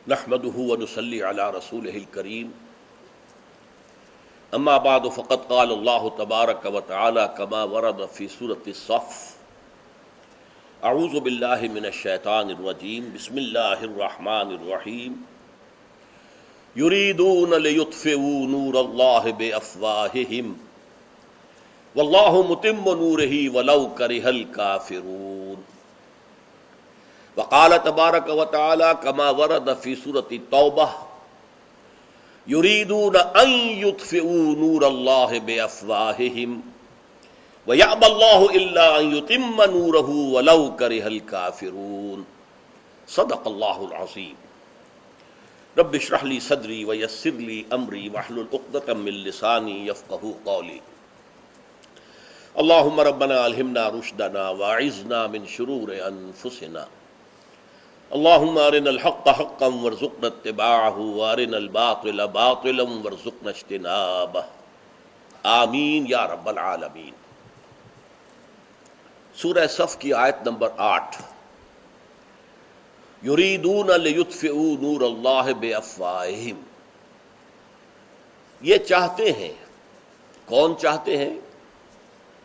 نحمده ونصلي على رسوله الكريم اما بعد فقد قال الله تبارك وتعالى كما ورد في سورة الصف اعوذ بالله من الشيطان الرجيم بسم الله الرحمن الرحيم يريدون ليطفئوا نور الله بأفواههم والله متم نوره ولو كره الكافرون وقال تبارک و تعالی کما ورد فی سورۃ التوبہ یریدون ان یطفئوا نور اللہ بافواہہم ویأبی اللہ الا ان یتم نورہ ولو کرہ الکافرون صدق اللہ العظیم رب اشرح لی صدری ویسر لی امری واحلل عقدۃ من لسانی یفقہوا قولی اللہم ربنا الہمنا رشدنا واعذنا من شرور انفسنا اللہم ارنا الحق حقا وارزقنا اتباعہ وارنا الباطل باطلا وارزقنا اجتنابہ آمین یا رب العالمین۔ سورہ صف کی آیت نمبر 8 یریدون لیطفئوا نور اللہ بافواہہم، یہ چاہتے ہیں، کون چاہتے ہیں؟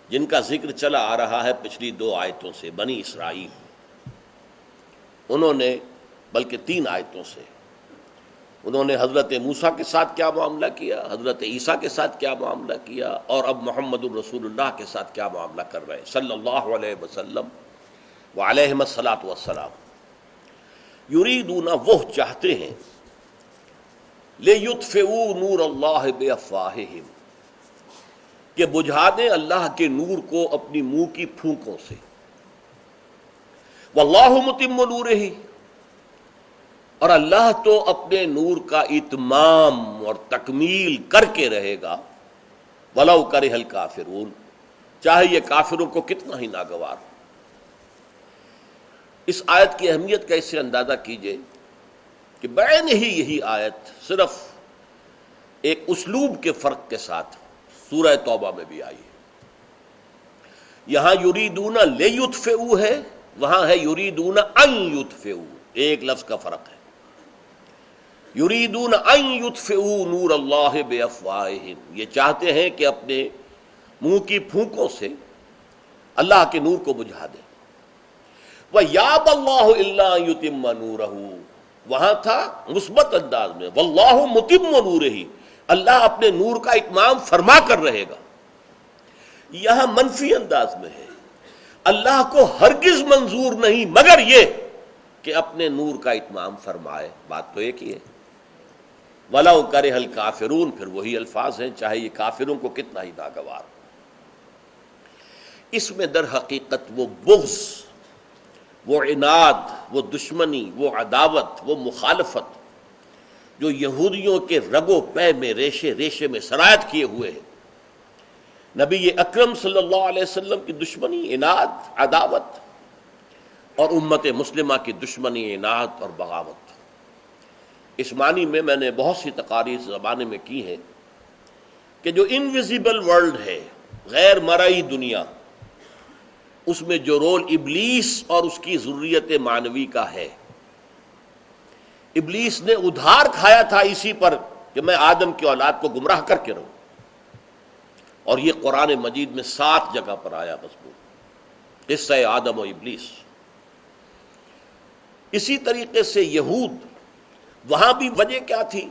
جن کا ذکر چلا آ رہا ہے پچھلی 2 آیتوں سے، بنی اسرائیل، انہوں نے بلکہ 3 آیتوں سے انہوں نے حضرت موسیٰ کے ساتھ کیا معاملہ کیا، حضرت عیسیٰ کے ساتھ کیا معاملہ کیا، اور اب محمد الرسول اللہ کے ساتھ کیا معاملہ کر رہے ہیں صلی اللہ علیہ وسلم وعلیہم الصلاۃ والسلام۔ یریدون، وہ چاہتے ہیں، لیطفئوا نور اللہ بافواہہم، کہ بجھا دیں اللہ کے نور کو اپنی منہ کی پھونکوں سے، واللہ متم نورہ، اور اللہ تو اپنے نور کا اتمام اور تکمیل کر کے رہے گا، ولو کرہ الکافرون، چاہے یہ کافروں کو کتنا ہی ناگوار ہو۔ اس آیت کی اہمیت کا اس سے اندازہ کیجئے کہ بعین ہی یہی آیت صرف ایک اسلوب کے فرق کے ساتھ سورہ توبہ میں بھی آئی ہے۔ یہاں یریدون لیطفئوا ہے، وہاں ہے یریدون ان یطفئوا، ایک لفظ کا فرق ہے۔ یریدون ان یطفئوا نور اللہ بافواہہم، یہ چاہتے ہیں کہ اپنے منہ کی پھونکوں سے اللہ کے نور کو بجھا دیں۔ وَیَأْبَى اللَّهُ إِلَّا أَن يُتِمَّ نُورَهُ، وہاں تھا مثبت انداز میں وَاللَّهُ مُتِمُّ نُورِهِ، اللہ اپنے نور کا اتمام فرما کر رہے گا۔ یہاں منفی انداز میں ہے، اللہ کو ہرگز منظور نہیں مگر یہ کہ اپنے نور کا اتمام فرمائے، بات تو ایک ہی ہے۔ وَلَوْ كَرِهَ الْكَافِرُونَ، پھر وہی الفاظ ہیں، چاہے یہ کافروں کو کتنا ہی ناگوار ہو۔ اس میں در حقیقت وہ بغض، وہ عناد، وہ دشمنی، وہ عداوت، وہ مخالفت جو یہودیوں کے رگ و پے میں ریشے ریشے میں سرایت کیے ہوئے ہیں، نبی اکرم صلی اللہ علیہ وسلم کی دشمنی، عناد، عداوت، اور امت مسلمہ کی دشمنی، عناد اور بغاوت، اس معنی میں نے بہت سی تقاریر اس زمانے میں کی ہیں کہ جو انویزیبل ورلڈ ہے، غیر مرئی دنیا، اس میں جو رول ابلیس اور اس کی ذریت معنوی کا ہے، ابلیس نے ادھار کھایا تھا اسی پر کہ میں آدم کی اولاد کو گمراہ کر کے رہوں، اور یہ قرآن مجید میں 7 جگہ پر آیا مضمون، قصہ آدم و ابلیس۔ اسی طریقے سے یہود، وہاں بھی وجہ کیا تھی؟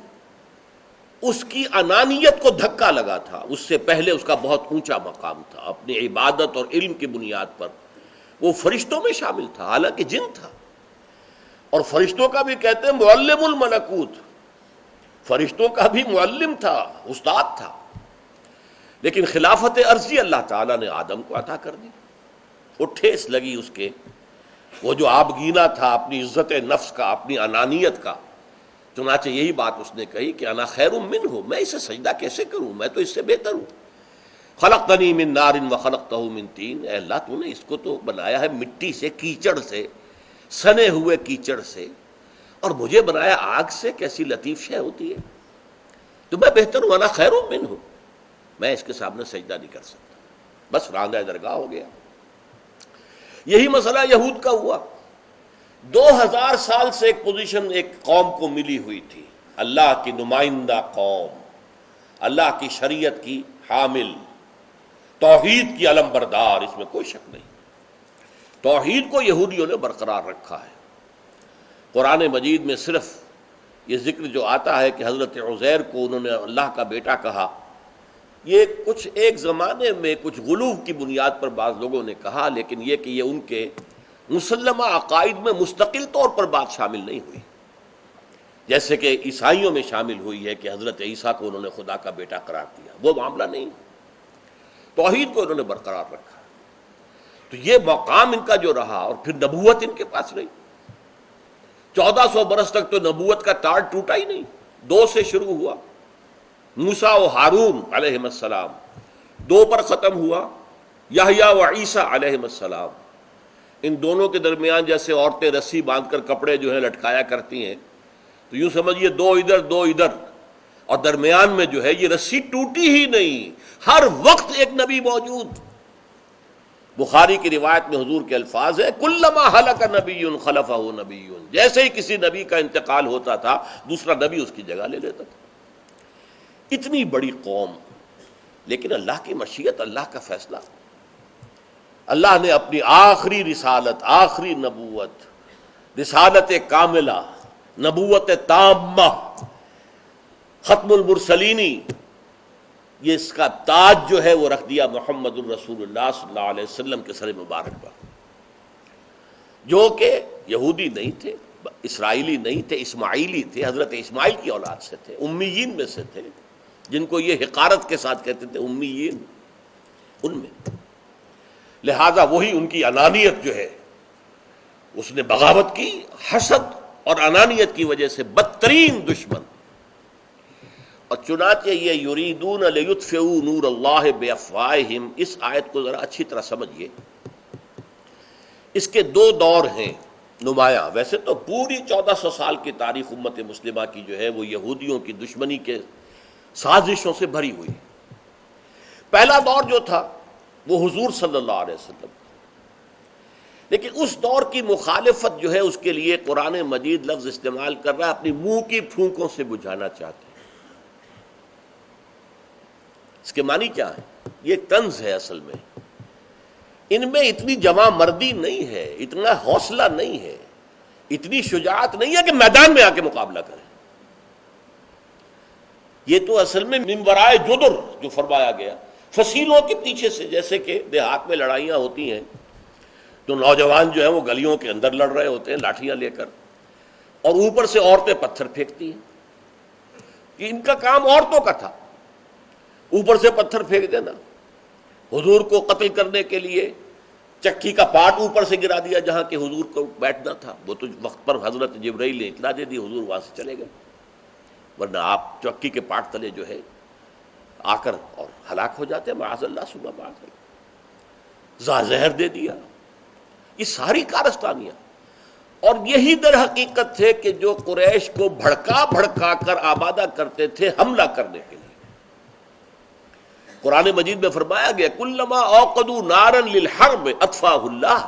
اس کی انانیت کو دھکا لگا تھا، اس سے پہلے اس کا بہت اونچا مقام تھا، اپنی عبادت اور علم کی بنیاد پر وہ فرشتوں میں شامل تھا، حالانکہ جن تھا، اور فرشتوں کا بھی کہتے ہیں معلم الملکوت، فرشتوں کا بھی معلم تھا، استاد تھا، لیکن خلافت عرضی اللہ تعالیٰ نے آدم کو عطا کر دی۔ وہ ٹھیس لگی اس کے، وہ جو آبگینہ تھا اپنی عزت نفس کا، اپنی انانیت کا، چنانچہ یہی بات اس نے کہی کہ انا خیر منہ، میں اسے سجدہ کیسے کروں، میں تو اس سے بہتر ہوں۔ خلقتنی من نار وخلقتہ من طین، اے اللہ تو نے اس کو تو بنایا ہے مٹی سے، کیچڑ سے، سنے ہوئے کیچڑ سے، اور مجھے بنایا آگ سے، کیسی لطیف شے ہوتی ہے، تو میں بہتر ہوں، انا خیر منہ، میں اس کے سامنے سجدہ نہیں کر سکتا، بس راندہ درگاہ ہو گیا۔ یہی مسئلہ یہود کا ہوا 2000 سال سے ایک پوزیشن ایک قوم کو ملی ہوئی تھی، اللہ کی نمائندہ قوم، اللہ کی شریعت کی حامل، توحید کی علم بردار، اس میں کوئی شک نہیں۔ توحید کو یہودیوں نے برقرار رکھا ہے۔ قرآن مجید میں صرف یہ ذکر جو آتا ہے کہ حضرت عزیر کو انہوں نے اللہ کا بیٹا کہا، یہ کچھ ایک زمانے میں کچھ غلو کی بنیاد پر بعض لوگوں نے کہا، لیکن یہ کہ یہ ان کے مسلمہ عقائد میں مستقل طور پر بات شامل نہیں ہوئی، جیسے کہ عیسائیوں میں شامل ہوئی ہے کہ حضرت عیسیٰ کو انہوں نے خدا کا بیٹا قرار دیا، وہ معاملہ نہیں۔ توحید کو انہوں نے برقرار رکھا، تو یہ مقام ان کا جو رہا، اور پھر نبوت ان کے پاس رہی۔ 1400 برس تک تو نبوت کا تار ٹوٹا ہی نہیں، 2 سے شروع ہوا، موسیٰ و ہارون علیہم السلام، 2 پر ختم ہوا، یحییٰ و عیسیٰ علیہم السلام۔ ان دونوں کے درمیان جیسے عورتیں رسی باندھ کر کپڑے جو ہیں لٹکایا کرتی ہیں، تو یوں سمجھیے 2 ادھر 2 ادھر، اور درمیان میں جو ہے یہ رسی ٹوٹی ہی نہیں، ہر وقت ایک نبی موجود۔ بخاری کی روایت میں حضور کے الفاظ ہے، کلما ہلک نبی خلفہ نبی، جیسے ہی کسی نبی کا انتقال ہوتا تھا دوسرا نبی اس کی جگہ لے لیتا تھا۔ اتنی بڑی قوم، لیکن اللہ کی مشیت، اللہ کا فیصلہ، اللہ نے اپنی آخری رسالت، آخری نبوت، رسالت کاملہ، نبوت تامہ، ختم المرسلینی، یہ اس کا تاج جو ہے وہ رکھ دیا محمد الرسول اللہ صلی اللہ علیہ وسلم کے سر مبارک پر، جو کہ یہودی نہیں تھے، اسرائیلی نہیں تھے، اسماعیلی تھے، حضرت اسماعیل کی اولاد سے تھے، امیین میں سے تھے، جن کو یہ حقارت کے ساتھ کہتے تھے امیین، ان میں۔ لہذا وہی ان کی انانیت جو ہے اس نے بغاوت کی، حسد اور انانیت کی وجہ سے بدترین دشمن۔ اور چنانچہ یہ یریدون لیطفئوا نور اللہ بافواہہم، اس آیت کو ذرا اچھی طرح سمجھیے۔ اس کے 2 دور ہیں نمایاں، ویسے تو پوری 1400 سال کی تاریخ امت مسلمہ کی جو ہے وہ یہودیوں کی دشمنی کے سازشوں سے بھری ہوئی۔ پہلا دور جو تھا وہ حضور صلی اللہ علیہ وسلم، لیکن اس دور کی مخالفت جو ہے اس کے لیے قرآن مجید لفظ استعمال کر رہا ہے، اپنی منہ کی پھونکوں سے بجھانا چاہتے ہیں۔ اس کے معنی کیا ہے؟ یہ طنز ہے اصل میں، ان میں اتنی جمع مردی نہیں ہے، اتنا حوصلہ نہیں ہے، اتنی شجاعت نہیں ہے کہ میدان میں آ کے مقابلہ کریں۔ یہ تو اصل میں من ورائے جدر جو فرمایا گیا، فصیلوں کے پیچھے سے، جیسے کہ دیہات میں لڑائیاں ہوتی ہیں تو نوجوان جو ہیں وہ گلیوں کے اندر لڑ رہے ہوتے ہیں لاٹھیاں لے کر، اور اوپر سے عورتیں پتھر پھینکتی ہیں، کہ ان کا کام عورتوں کا تھا، اوپر سے پتھر پھینک دینا۔ حضور کو قتل کرنے کے لیے چکی کا پاٹ اوپر سے گرا دیا جہاں کہ حضور کو بیٹھنا تھا، وہ تو وقت پر حضرت جبرائیل نے اطلاع دے دی، حضور وہاں سے چلے گئے، ورنہ آپ چکی کے پاٹ تلے جو ہے آ کر اور ہلاک ہو جاتے ہیں، معاذ اللہ ثم معاذ اللہ، زہر دے دیا۔ یہ ساری کارستانیاں، اور یہی در حقیقت تھے کہ جو قریش کو بھڑکا بھڑکا کر آمادہ کرتے تھے حملہ کرنے کے لیے۔ قرآن مجید میں فرمایا گیا کلما اوقدوا نارا للحرب اطفاہ اللہ،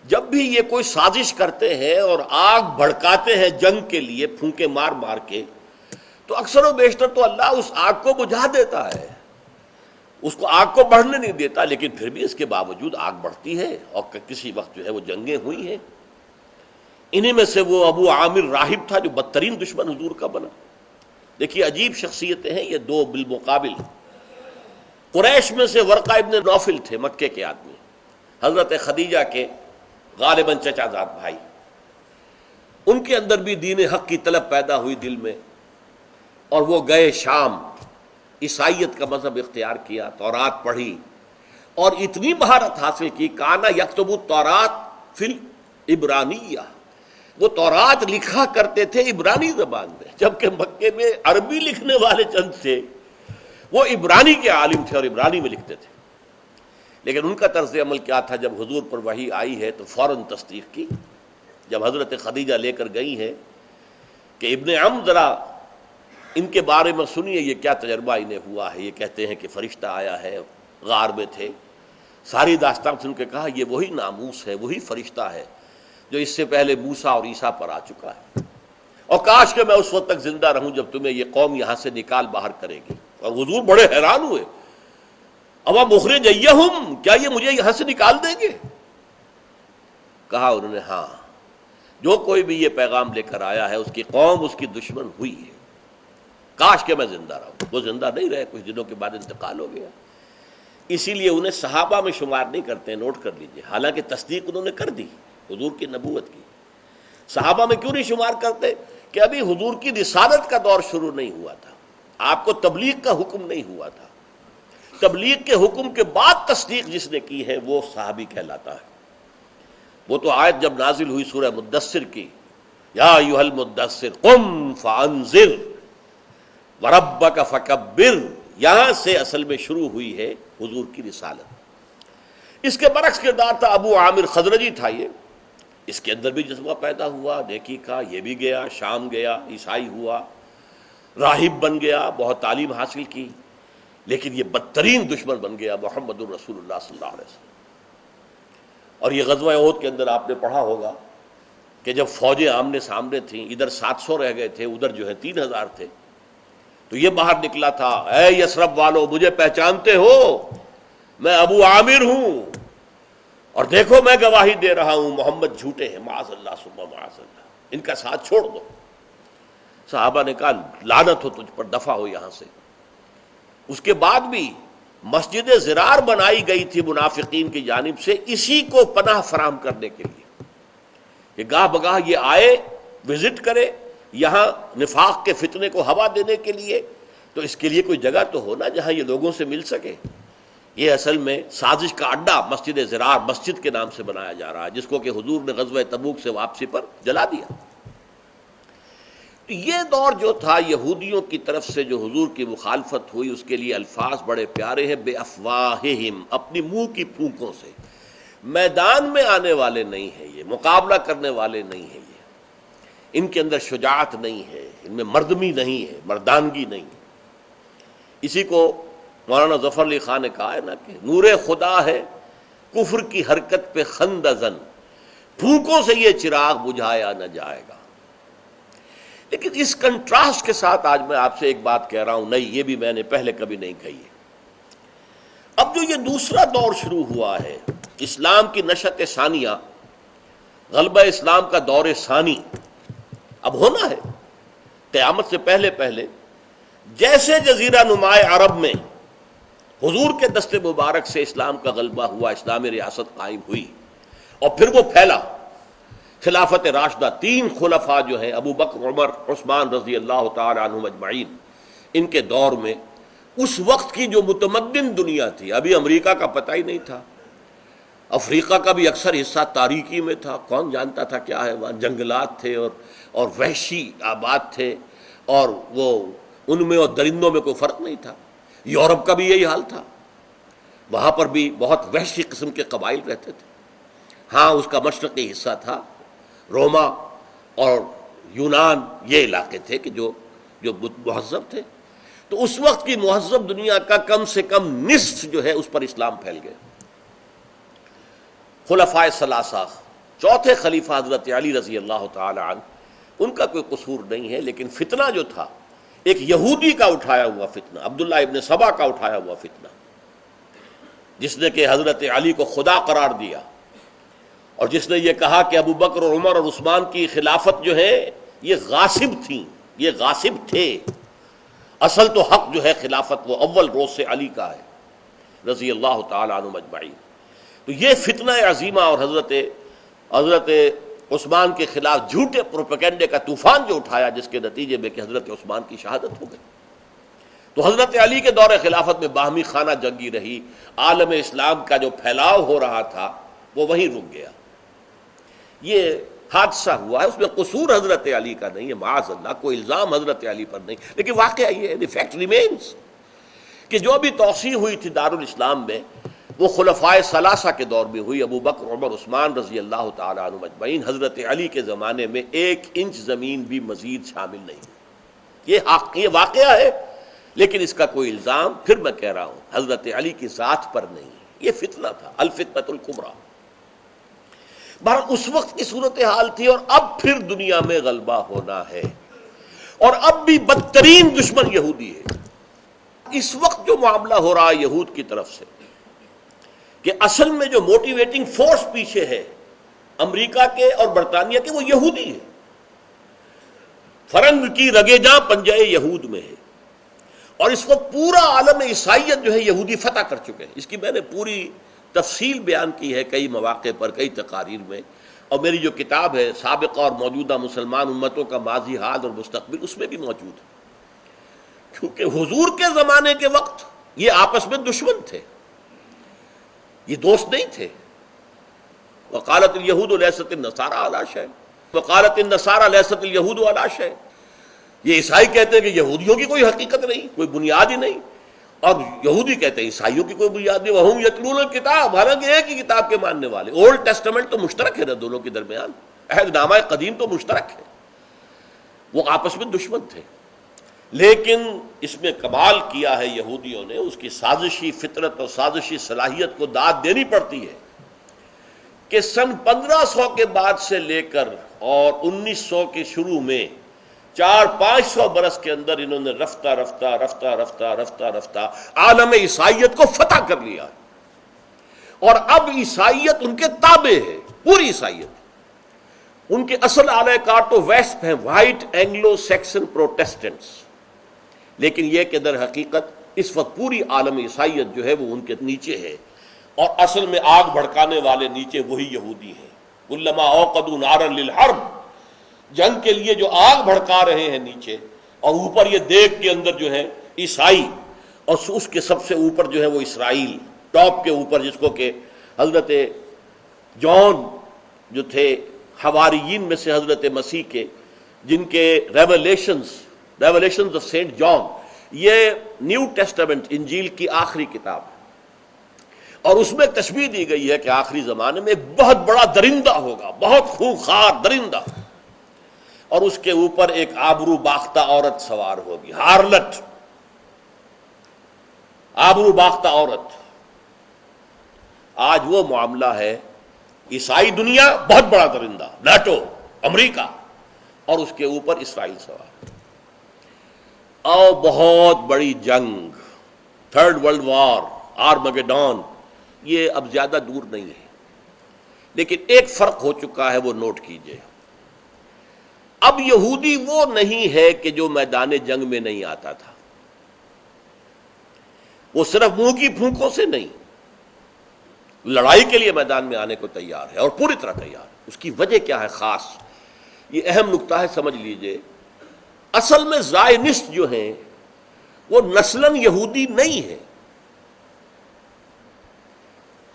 جب بھی یہ کوئی سازش کرتے ہیں اور آگ بھڑکاتے ہیں جنگ کے لیے پھونکے مار مار کے، تو اکثر و بیشتر تو اللہ اس آگ کو بجھا دیتا ہے، اس کو آگ کو بڑھنے نہیں دیتا، لیکن پھر بھی اس کے باوجود آگ بڑھتی ہے، اور کسی وقت جو ہے وہ جنگیں ہوئی ہیں۔ انہی میں سے وہ ابو عامر راہب تھا جو بدترین دشمن حضور کا بنا۔ دیکھیے عجیب شخصیتیں ہیں یہ 2 بالمقابل۔ قریش میں سے ورقہ ابن نوفل تھے، مکے کے آدمی، حضرت خدیجہ کے غالباً چچا زاد بھائی۔ ان کے اندر بھی دین حق کی طلب پیدا ہوئی دل میں، اور وہ گئے شام، عیسائیت کا مذہب اختیار کیا، تورات پڑھی، اور اتنی مہارت حاصل کی، کانا یکتب التورات فی العبرانیہ، وہ تورات لکھا کرتے تھے عبرانی زبان میں، جبکہ مکے میں عربی لکھنے والے چند تھے، وہ عبرانی کے عالم تھے اور عبرانی میں لکھتے تھے۔ لیکن ان کا طرز عمل کیا تھا؟ جب حضور پر وحی آئی ہے تو فوراً تصدیق کی۔ جب حضرت خدیجہ لے کر گئی ہیں کہ ابن عم ذرا ان کے بارے میں سنیے یہ کیا تجربہ انہیں ہوا ہے، یہ کہتے ہیں کہ فرشتہ آیا ہے، غار میں تھے، ساری داستان سن کے کہا یہ وہی ناموس ہے، وہی فرشتہ ہے۔ جو اس سے پہلے موسیٰ اور عیسیٰ پر آ چکا ہے، اور کاش کہ میں اس وقت تک زندہ رہوں جب تمہیں یہ قوم یہاں سے نکال باہر کرے گی۔ اور حضور بڑے حیران ہوئے، اوا مخرجیہم، کیا یہ مجھے یہاں سے نکال دیں گے؟ کہا انہوں نے ہاں، جو کوئی بھی یہ پیغام لے کر آیا ہے اس کی قوم اس کی دشمن ہوئی ہے، کاش کہ میں زندہ رہوں۔ وہ زندہ نہیں رہے، کچھ دنوں کے بعد انتقال ہو گیا۔ اسی لیے انہیں صحابہ میں شمار نہیں کرتے، نوٹ کر لیجئے، حالانکہ تصدیق انہوں نے کر دی حضور کی نبوت کی۔ صحابہ میں کیوں نہیں شمار کرتے؟ کہ ابھی حضور کی رسالت کا دور شروع نہیں ہوا تھا، آپ کو تبلیغ کا حکم نہیں ہوا تھا۔ تبلیغ کے حکم کے بعد تصدیق جس نے کی ہے وہ صحابی کہلاتا ہے۔ وہ تو آیت جب نازل ہوئی سورہ مدثر کی، یا ایھا المدثر قم فانذر وربک فکبر، یہاں سے اصل میں شروع ہوئی ہے حضور کی رسالت۔ اس کے برعکس کردار تھا ابو عامر خزرجی تھا، یہ اس کے اندر بھی جذبہ پیدا ہوا نیکی کا، یہ بھی گیا شام گیا، عیسائی ہوا، راہب بن گیا، بہت تعلیم حاصل کی، لیکن یہ بدترین دشمن بن گیا محمد الرسول اللہ صلی اللہ علیہ وسلم۔ اور یہ غزوہ احد کے اندر آپ نے پڑھا ہوگا کہ جب فوجیں آمنے سامنے تھیں، ادھر 700 رہ گئے تھے، ادھر جو ہے 3000 تھے، تو یہ باہر نکلا تھا، اے یثرب والو مجھے پہچانتے ہو، میں ابو عامر ہوں، اور دیکھو میں گواہی دے رہا ہوں محمد جھوٹے ہیں، معاذ اللہ ثم معاذ اللہ، ان کا ساتھ چھوڑ دو۔ صحابہ نے کہا لعنت ہو تجھ پر، دفع ہو یہاں سے۔ اس کے بعد بھی مسجد زرار بنائی گئی تھی منافقین کی جانب سے اسی کو پناہ فراہم کرنے کے لیے کہ گاہ بگاہ یہ آئے، وزٹ کرے یہاں نفاق کے فتنے کو ہوا دینے کے لیے، تو اس کے لیے کوئی جگہ تو ہونا جہاں یہ لوگوں سے مل سکے۔ یہ اصل میں سازش کا اڈا مسجد زرار مسجد کے نام سے بنایا جا رہا ہے، جس کو کہ حضور نے غزوہ تبوک سے واپسی پر جلا دیا۔ یہ دور جو تھا یہودیوں کی طرف سے جو حضور کی مخالفت ہوئی، اس کے لیے الفاظ بڑے پیارے ہیں، بے افواہہم، اپنی منہ کی پھونکوں سے، میدان میں آنے والے نہیں ہیں، یہ مقابلہ کرنے والے نہیں ہیں، یہ ان کے اندر شجاعت نہیں ہے، ان میں مردمی نہیں ہے، مردانگی نہیں ہے۔ اسی کو مولانا ظفر علی خان نے کہا ہے نا کہ نور خدا ہے کفر کی حرکت پہ خندہ زن، پھونکوں سے یہ چراغ بجھایا نہ جائے گا۔ لیکن اس کنٹراسٹ کے ساتھ آج میں آپ سے ایک بات کہہ رہا ہوں، نہیں یہ بھی میں نے پہلے کبھی نہیں کہی ہے۔ اب جو یہ دوسرا دور شروع ہوا ہے، اسلام کی نشأت ثانیہ، غلبہ اسلام کا دور ثانی اب ہونا ہے۔ قیامت سے پہلے پہلے جیسے جزیرہ نما عرب میں حضور کے دست مبارک سے اسلام کا غلبہ ہوا، اسلامی ریاست قائم ہوئی، اور پھر وہ پھیلا۔ خلافت راشدہ، 3 خلفاء جو ہیں ابو بکر، عمر، عثمان رضی اللہ تعالی عنہم اجمعین، ان کے دور میں اس وقت کی جو متمدن دنیا تھی، ابھی امریکہ کا پتہ ہی نہیں تھا، افریقہ کا بھی اکثر حصہ تاریکی میں تھا، کون جانتا تھا کیا ہے وہاں، جنگلات تھے اور وحشی آباد تھے، اور وہ ان میں اور درندوں میں کوئی فرق نہیں تھا۔ یورپ کا بھی یہی حال تھا، وہاں پر بھی بہت وحشی قسم کے قبائل رہتے تھے۔ ہاں اس کا مشرقی حصہ تھا، روما اور یونان، یہ علاقے تھے کہ جو مہذب تھے۔ تو اس وقت کی مہذب دنیا کا کم سے کم نصف جو ہے اس پر اسلام پھیل گیا۔ خلفائے ثلاثہ، چوتھے خلیفہ حضرت علی رضی اللہ تعالی عنہ، ان کا کوئی قصور نہیں ہے، لیکن فتنہ جو تھا ایک یہودی کا اٹھایا ہوا فتنہ، عبداللہ ابن سبا کا اٹھایا ہوا فتنہ، جس نے کہ حضرت علی کو خدا قرار دیا، اور جس نے یہ کہا کہ ابو بکر اور عمر اور عثمان کی خلافت جو ہے یہ غاصب تھیں، یہ غاصب تھے، اصل تو حق جو ہے خلافت وہ اول روز سے علی کا ہے رضی اللہ تعالی عنہ اجمعین۔ تو یہ فتنہ عظیمہ اور حضرت عثمان کے خلاف جھوٹے پروپیگنڈے کا طوفان جو اٹھایا، جس کے نتیجے میں کہ حضرت عثمان کی شہادت ہو گئی۔ تو حضرت علی کے دور خلافت میں باہمی خانہ جنگی رہی، عالم اسلام کا جو پھیلاؤ ہو رہا تھا وہ وہیں رک گیا۔ یہ حادثہ ہوا ہے، اس میں قصور حضرت علی کا نہیں ہے، معاذ اللہ، کوئی الزام حضرت علی پر نہیں، لیکن واقعہ یہ ہے، دی فیکٹ ریمینز، کہ جو بھی توسیع ہوئی تھی دارالاسلام میں وہ خلفائے ثلاثہ کے دور میں ہوئی، ابو بکر، عمر، عثمان رضی اللہ تعالی عنہم اجمعین۔ حضرت علی کے زمانے میں 1 انچ زمین بھی مزید شامل نہیں ہوئی۔ یہ واقعہ ہے، لیکن اس کا کوئی الزام، پھر میں کہہ رہا ہوں، حضرت علی کی ذات پر نہیں، یہ فتنہ تھا، الفتنۃ الکبریٰ۔ بہرحال اس وقت کی صورتحال تھی، اور اب پھر دنیا میں غلبہ ہونا ہے، اور اب بھی بدترین دشمن یہودی ہے۔ اس وقت جو معاملہ ہو رہا ہے یہود کی طرف سے، کہ اصل میں جو موٹیویٹنگ فورس پیچھے ہے امریکہ کے اور برطانیہ کے، وہ یہودی ہے۔ فرنگ کی رگے جاں پنجہ یہود میں ہے، اور اس وقت پورا عالم عیسائیت جو ہے یہودی فتح کر چکے ہیں۔ اس کی میں نے پوری تفصیل بیان کی ہے کئی مواقع پر، کئی تقاریر میں، اور میری جو کتاب ہے سابقہ اور موجودہ مسلمان امتوں کا ماضی، حال اور مستقبل، اس میں بھی موجود ہے۔ کیونکہ حضور کے زمانے کے وقت یہ آپس میں دشمن تھے، یہ دوست نہیں تھے۔ وقالت اليہود لیست النصارى علی شیء وقالت النصارى لیست اليہود علی شیء۔ یہ عیسائی کہتے ہیں کہ یہودیوں کی کوئی حقیقت نہیں، کوئی بنیاد ہی نہیں، اور یہودی کہتے ہیں عیسائیوں کی کوئی بنیاد نہیں۔ وہم یتلون الکتاب، حالانکہ ایک ہی کتاب کے ماننے والے۔ اولڈ ٹیسٹمنٹ تو مشترک ہے نا دونوں کے درمیان، عہد نامہ قدیم تو مشترک ہے۔ وہ آپس میں دشمن تھے، لیکن اس میں کمال کیا ہے یہودیوں نے، اس کی سازشی فطرت اور سازشی صلاحیت کو داد دینی پڑتی ہے کہ سن 1500 کے بعد سے لے کر اور 1900 کے شروع میں 400-500 برس کے اندر انہوں نے رفتہ رفتہ رفتہ رفتہ رفتہ رفتہ عالم عیسائیت کو فتح کر لیا، اور اب عیسائیت ان کے تابع ہے، پوری عیسائیت۔ ان کے اصل اعلی کار تو ویسٹ ہیں، وائٹ اینگلو سیکسن پروٹیسٹنٹس، لیکن یہ کہ در حقیقت اس وقت پوری عالم عیسائیت جو ہے وہ ان کے نیچے ہے، اور اصل میں آگ بھڑکانے والے نیچے وہی یہودی ہیں۔ کلما اوقدوا نارا للحرب، جنگ کے لیے جو آگ بھڑکا رہے ہیں نیچے، اور اوپر یہ دیگ کے اندر جو ہے عیسائی، اور اس کے سب سے اوپر جو ہے وہ اسرائیل، ٹاپ کے اوپر، جس کو کہ حضرت جان جو تھے حواریین میں سے حضرت مسیح کے، جن کے ریولیشنز آف سینٹ جان، یہ نیو ٹیسٹمنٹ انجیل کی آخری کتاب ہے، اور اس میں تشبیہ دی گئی ہے کہ آخری زمانے میں ایک بہت بڑا درندہ ہوگا، بہت خونخوار درندہ، اور اس کے اوپر ایک آبرو باختہ عورت سوار ہوگی، ہارلٹ، آبرو باختہ عورت۔ آج وہ معاملہ ہے، عیسائی دنیا بہت بڑا درندہ، نیٹو، امریکہ، اور اس کے اوپر اسرائیل سوار، اور بہت بڑی جنگ، تھرڈ ورلڈ وار، آرمگیڈون، یہ اب زیادہ دور نہیں ہے۔ لیکن ایک فرق ہو چکا ہے، وہ نوٹ کیجئے، اب یہودی وہ نہیں ہے کہ جو میدان جنگ میں نہیں آتا تھا، وہ صرف منہ کی پھونکوں سے نہیں، لڑائی کے لیے میدان میں آنے کو تیار ہے، اور پوری طرح تیار ہے۔ اس کی وجہ کیا ہے خاص؟ یہ اہم نکتہ ہے، سمجھ لیجئے۔ اصل میں زائنسٹ جو ہیں وہ نسلاً یہودی نہیں ہے۔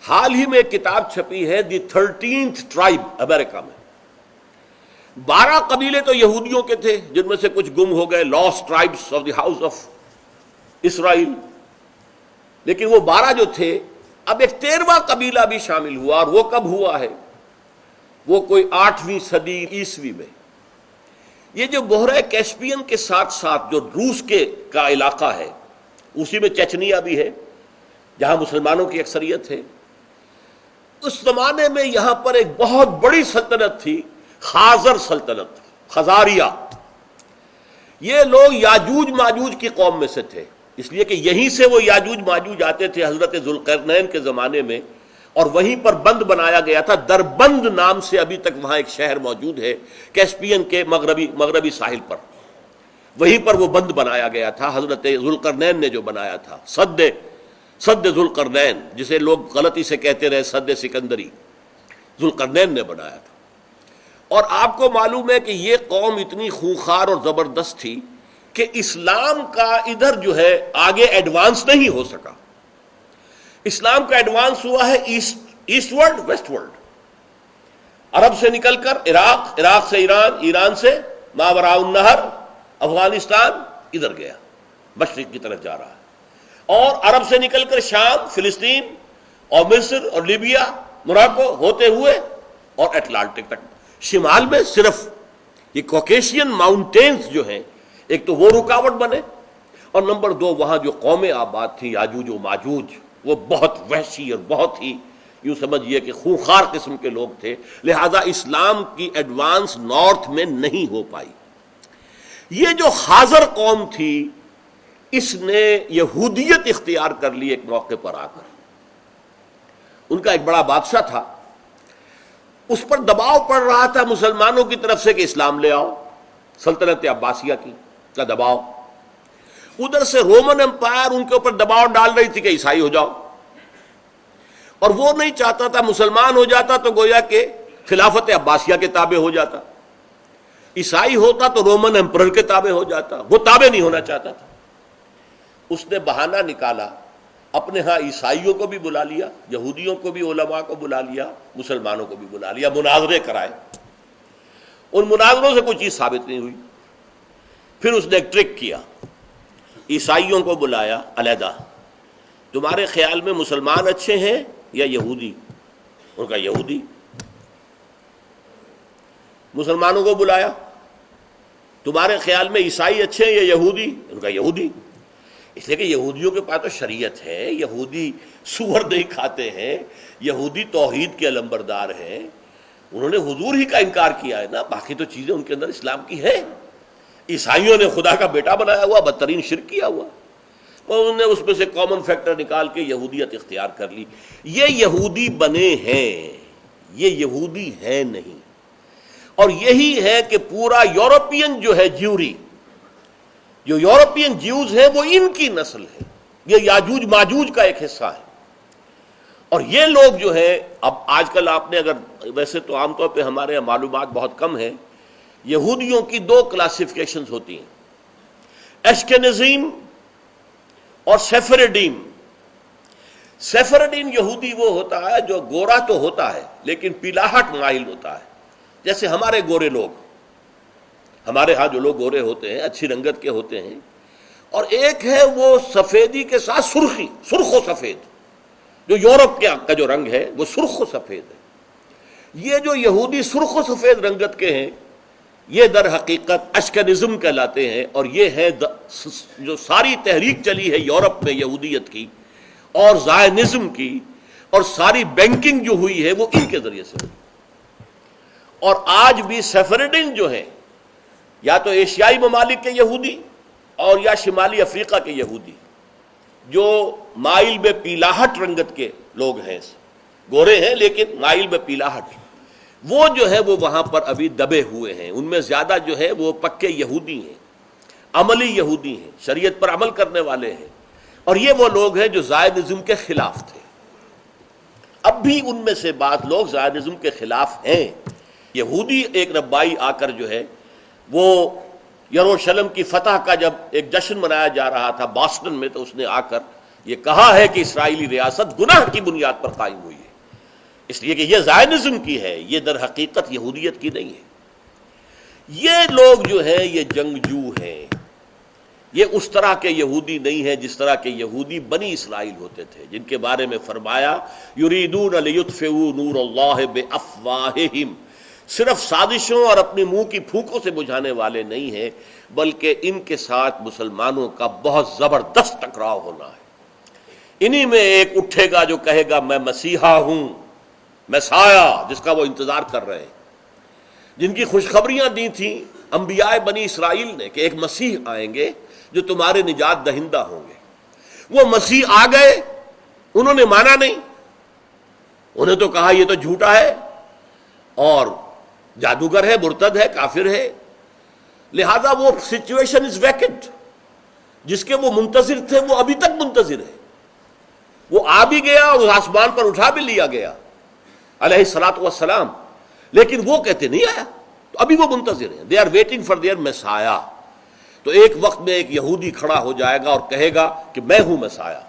حال ہی میں ایک کتاب چھپی ہے، دی 13th ٹرائب، امریکہ میں 12 قبیلے تو یہودیوں کے تھے، جن میں سے کچھ گم ہو گئے، last tribes of the house of Israel, لیکن وہ 12 جو تھے، اب ایک 13واں قبیلہ بھی شامل ہوا، اور وہ کب ہوا ہے؟ وہ کوئی 8ویں صدی عیسوی میں۔ یہ جو بحیرہ کیسپیئن کے ساتھ ساتھ جو روس کا علاقہ ہے، اسی میں چچنیا بھی ہے جہاں مسلمانوں کی اکثریت ہے، اس زمانے میں یہاں پر ایک بہت بڑی سلطنت تھی، خازر سلطنت، خزاریہ۔ یہ لوگ یاجوج ماجوج کی قوم میں سے تھے، اس لیے کہ یہیں سے وہ یاجوج ماجوج آتے تھے حضرت ذوالقرنین کے زمانے میں، اور وہیں پر بند بنایا گیا تھا، دربند نام سے ابھی تک وہاں ایک شہر موجود ہے کیسپیئن کے مغربی ساحل پر، وہیں پر وہ بند بنایا گیا تھا، حضرت ذوالقرنین نے جو بنایا تھا، سد ذوالقرنین، جسے لوگ غلطی سے کہتے رہے سد سکندری، ذوالقرنین نے بنایا تھا۔ اور آپ کو معلوم ہے کہ یہ قوم اتنی خونخوار اور زبردست تھی کہ اسلام کا ادھر جو ہے آگے ایڈوانس نہیں ہو سکا۔ اسلام کا ایڈوانس ہوا ہے ایسٹ ورلڈ، ویسٹ ورلڈ، عرب سے نکل کر عراق، عراق سے ایران، ایران سے ماوراء النہر، افغانستان، ادھر گیا، مشرق کی طرف جا رہا ہے، اور عرب سے نکل کر شام، فلسطین اور مصر اور لیبیا، موراکو ہوتے ہوئے اور اٹلانٹک تک۔ شمال میں صرف یہ کوکیشین ماؤنٹینز جو ہیں، ایک تو وہ رکاوٹ بنے، اور نمبر 2 وہاں جو قومیں آباد تھیں یاجوج و ماجوج، وہ بہت وحشی اور بہت ہی یوں سمجھیے کہ خونخوار قسم کے لوگ تھے، لہذا اسلام کی ایڈوانس نارتھ میں نہیں ہو پائی۔ یہ جو خاضر قوم تھی اس نے یہودیت اختیار کر لی ایک موقع پر آ کر۔ ان کا ایک بڑا بادشاہ تھا، اس پر دباؤ پڑ رہا تھا مسلمانوں کی طرف سے کہ اسلام لے آؤ، سلطنت عباسیہ کی کا دباؤ، ادھر سے رومن امپائر ان کے اوپر دباؤ ڈال رہی تھی کہ عیسائی ہو جاؤ، اور وہ نہیں چاہتا تھا مسلمان ہو جاتا تو گویا کہ خلافت عباسیہ کے تابع ہو جاتا، عیسائی ہوتا تو رومن امپرر کے تابع ہو جاتا، وہ تابع نہیں ہونا چاہتا تھا۔ اس نے بہانہ نکالا، اپنے ہاں عیسائیوں کو بھی بلا لیا، یہودیوں کو بھی، علماء کو بلا لیا، مسلمانوں کو بھی بلا لیا، مناظرے کرائے۔ ان مناظروں سے کوئی چیز ثابت نہیں ہوئی۔ پھر اس نے ایک ٹرک کیا، عیسائیوں کو بلایا علیحدہ، تمہارے خیال میں مسلمان اچھے ہیں یا یہودی؟ ان کا یہودی۔ مسلمانوں کو بلایا، تمہارے خیال میں عیسائی اچھے ہیں یا یہودی؟ ان کا یہودی۔ اس لیے کہ یہودیوں کے پاس تو شریعت ہے، یہودی سور نہیں کھاتے ہیں، یہودی توحید کے علمبردار ہیں، انہوں نے حضور ہی کا انکار کیا ہے نا، باقی تو چیزیں ان کے اندر اسلام کی ہے۔ عیسائیوں نے خدا کا بیٹا بنایا ہوا، بدترین شرک کیا ہوا، اور انہوں نے اس میں سے کامن فیکٹر نکال کے یہودیت اختیار کر لی۔ یہ یہودی بنے ہیں، یہ یہودی ہیں نہیں۔ اور یہی ہے کہ پورا یورپین جو ہے جیوری، جو یورپین جیوز ہیں وہ ان کی نسل ہے، یہ یاجوج ماجوج کا ایک حصہ ہے۔ اور یہ لوگ جو ہے، اب آج کل آپ نے اگر، ویسے تو عام طور پہ ہمارے یہاں معلومات بہت کم ہے، یہودیوں کی دو کلاسیفیکیشنز ہوتی ہیں، ایشکنزیم اور سیفرڈیم۔ سیفرڈین یہودی وہ ہوتا ہے جو گورا تو ہوتا ہے لیکن پیلاہٹ مائل ہوتا ہے، جیسے ہمارے گورے لوگ، ہمارے ہاں جو لوگ گورے ہوتے ہیں اچھی رنگت کے ہوتے ہیں، اور ایک ہے وہ سفیدی کے ساتھ سرخی، سرخ و سفید، جو یورپ کا جو رنگ ہے وہ سرخ و سفید ہے۔ یہ جو یہودی سرخ و سفید رنگت کے ہیں یہ در حقیقت اشکنزم کہلاتے ہیں، اور یہ ہے جو ساری تحریک چلی ہے یورپ میں یہودیت کی اور زائنزم کی، اور ساری بینکنگ جو ہوئی ہے وہ ان کے ذریعے سے ہوئی۔ اور آج بھی سیفرڈین جو ہیں، یا تو ایشیائی ممالک کے یہودی اور یا شمالی افریقہ کے یہودی، جو مائل میں پیلاہٹ رنگت کے لوگ ہیں، گورے ہیں لیکن مائل میں پیلاہٹ، وہ جو ہے وہ وہاں پر ابھی دبے ہوئے ہیں۔ ان میں زیادہ جو ہے وہ پکے یہودی ہیں، عملی یہودی ہیں، شریعت پر عمل کرنے والے ہیں، اور یہ وہ لوگ ہیں جو زائنزم کے خلاف تھے۔ اب بھی ان میں سے بعض لوگ زائنزم کے خلاف ہیں۔ یہودی ایک ربائی آ کر جو ہے وہ یروشلم کی فتح کا جب ایک جشن منایا جا رہا تھا باسٹن میں، تو اس نے آ کر یہ کہا ہے کہ اسرائیلی ریاست گناہ کی بنیاد پر قائم ہوئی ہے، اس لیے کہ یہ زائنزم کی ہے، یہ در حقیقت یہودیت کی نہیں ہے۔ یہ لوگ جو ہیں یہ جنگجو ہیں، یہ اس طرح کے یہودی نہیں ہیں جس طرح کے یہودی بنی اسرائیل ہوتے تھے، جن کے بارے میں فرمایا یریدون لیطفئوا نور اللہ بافواہہم، صرف سازشوں اور اپنی منہ کی پھونکوں سے بجھانے والے نہیں ہیں، بلکہ ان کے ساتھ مسلمانوں کا بہت زبردست ٹکراؤ ہونا ہے۔ انہی میں ایک اٹھے گا جو کہے گا میں مسیحا ہوں، مسایہ، جس کا وہ انتظار کر رہے ہیں، جن کی خوشخبریاں دی تھیں انبیاء بنی اسرائیل نے کہ ایک مسیح آئیں گے جو تمہارے نجات دہندہ ہوں گے۔ وہ مسیح آ گئے، انہوں نے مانا نہیں، انہیں تو کہا یہ تو جھوٹا ہے اور جادوگر ہے، مرتد ہے، کافر ہے، لہذا وہ سچویشن از ویکنٹ، جس کے وہ منتظر تھے وہ ابھی تک منتظر ہے۔ وہ آ بھی گیا اور آسمان پر اٹھا بھی لیا گیا علیہ الصلوۃ والسلام، لیکن وہ کہتے نہیں آیا، تو ابھی وہ منتظر ہیں، they are waiting for their Messiah. تو ایک وقت میں ایک یہودی کھڑا ہو جائے گا اور کہے گا کہ میں ہوں مسایہ،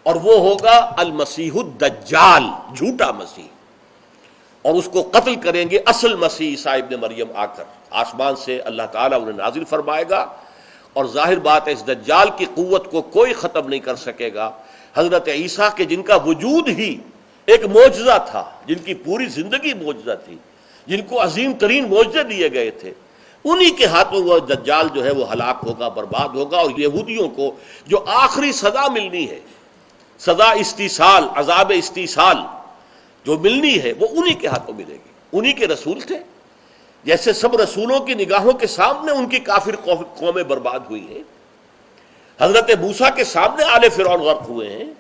اور وہ ہوگا المسیح الدجال، جھوٹا مسیح، اور اس کو قتل کریں گے اصل مسیح عیسیٰ ابن مریم آ کر آسمان سے، اللہ تعالیٰ انہیں نازل فرمائے گا، اور ظاہر بات ہے اس دجال کی قوت کو کوئی ختم نہیں کر سکے گا۔ حضرت عیسیٰ کے جن کا وجود ہی ایک معجزہ تھا، جن کی پوری زندگی معجزہ تھی، جن کو عظیم ترین معجزے دیے گئے تھے، انہی کے ہاتھوں وہ دجال جو ہے وہ ہلاک ہوگا، برباد ہوگا، اور یہودیوں کو جو آخری سزا ملنی ہے سزا استیصال، عذاب استیصال جو ملنی ہے وہ انہی کے ہاتھوں ملے گی، انہی کے رسول تھے۔ جیسے سب رسولوں کی نگاہوں کے سامنے ان کی کافر قومیں برباد ہوئی ہیں، حضرت موسیٰ کے سامنے آل فرعون غرق ہوئے ہیں،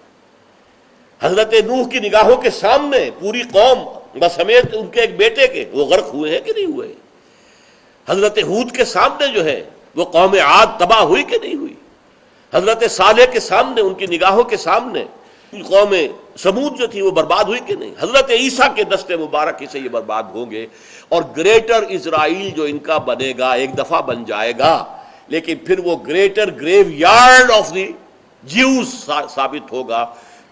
حضرت نوح کی نگاہوں کے سامنے پوری قوم بسمیت ان کے ایک بیٹے کے وہ غرق ہوئے ہیں کہ نہیں ہوئے، حضرت ہود کے سامنے جو ہے وہ قوم عاد تباہ ہوئی کہ نہیں ہوئی، حضرت صالح کے سامنے ان کی نگاہوں کے سامنے قوم سمود جو تھی وہ برباد ہوئی کہ نہیں، حضرت عیسیٰ کے دست مبارک سے یہ برباد ہوں گے، اور گریٹر اسرائیل جو ان کا بنے گا ایک دفعہ بن جائے گا، لیکن پھر وہ greater graveyard of the Jews ثابت ہوگا۔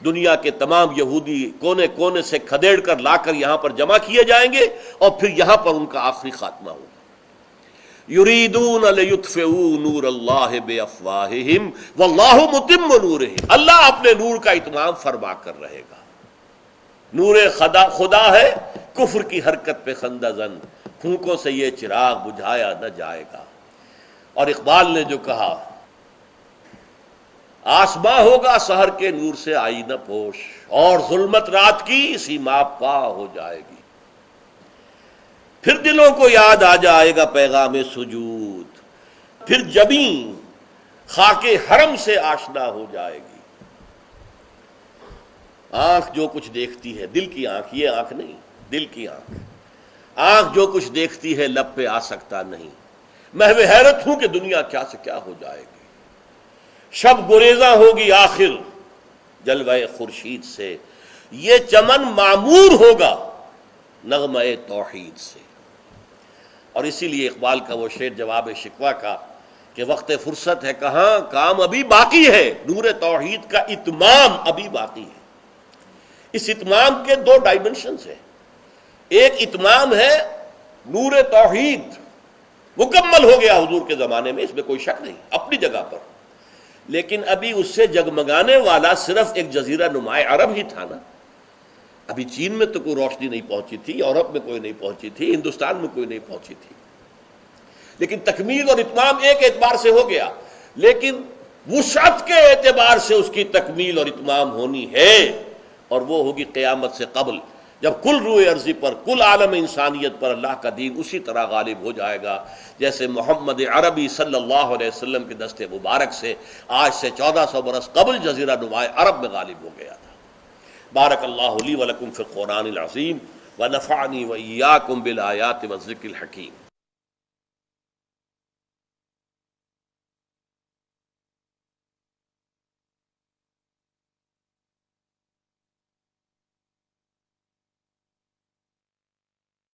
دنیا کے تمام یہودی کونے کونے سے کھدیڑ کر لا کر یہاں پر جمع کیے جائیں گے، اور پھر یہاں پر ان کا آخری خاتمہ ہوگا۔ یریدون لیطفئوا نور اللہ بافواہہم واللہ متم نورہ، اللہ اپنے نور کا اتمام فرما کر رہے گا۔ نور خدا ہے، کفر کی حرکت پہ خندہ زن، پھونکوں سے یہ چراغ بجھایا نہ جائے گا۔ اور اقبال نے جو کہا، آسماں ہوگا سحر کے نور سے آئینہ پوش، اور ظلمت رات کی سیما پا ہو جائے گی، پھر دلوں کو یاد آ جائے گا پیغام سجود، پھر جبیں خاک حرم سے آشنا ہو جائے گی۔ آنکھ جو کچھ دیکھتی ہے، دل کی آنکھ، یہ آنکھ نہیں، دل کی آنکھ جو کچھ دیکھتی ہے لب پہ آ سکتا نہیں، محو حیرت ہوں کہ دنیا کیا سے کیا ہو جائے گی، شب گریزاں ہوگی آخر جلوہ خورشید سے، یہ چمن معمور ہوگا نغمہ توحید سے۔ اور اسی لیے اقبال کا وہ شعر جواب شکوہ کا کہ وقت فرصت ہے کہاں، کام ابھی باقی ہے، نور توحید کا اتمام ابھی باقی ہے۔ اس اتمام کے دو ڈائمنشنز ہیں، ایک اتمام ہے نور توحید مکمل ہو گیا حضور کے زمانے میں، اس میں کوئی شک نہیں، اپنی جگہ پر، لیکن ابھی اس سے جگمگانے والا صرف ایک جزیرہ نمائے عرب ہی تھا نا، ابھی چین میں تو کوئی روشنی نہیں پہنچی تھی، یورپ میں کوئی نہیں پہنچی تھی، ہندوستان میں کوئی نہیں پہنچی تھی، لیکن تکمیل اور اتمام ایک اعتبار سے ہو گیا، لیکن وسعت کے اعتبار سے اس کی تکمیل اور اتمام ہونی ہے، اور وہ ہوگی قیامت سے قبل، جب کل روئے ارضی پر، کل عالم انسانیت پر اللہ کا دین اسی طرح غالب ہو جائے گا جیسے محمد عربی صلی اللہ علیہ وسلم کے دست مبارک سے آج سے 1400 برس قبل جزیرہ نمائے عرب میں غالب ہو گیا تھا۔ بارک اللہ لی ولکم فی القرآن العظیم ونفعنی وإیاکم بالآیات والذکر الحکیم۔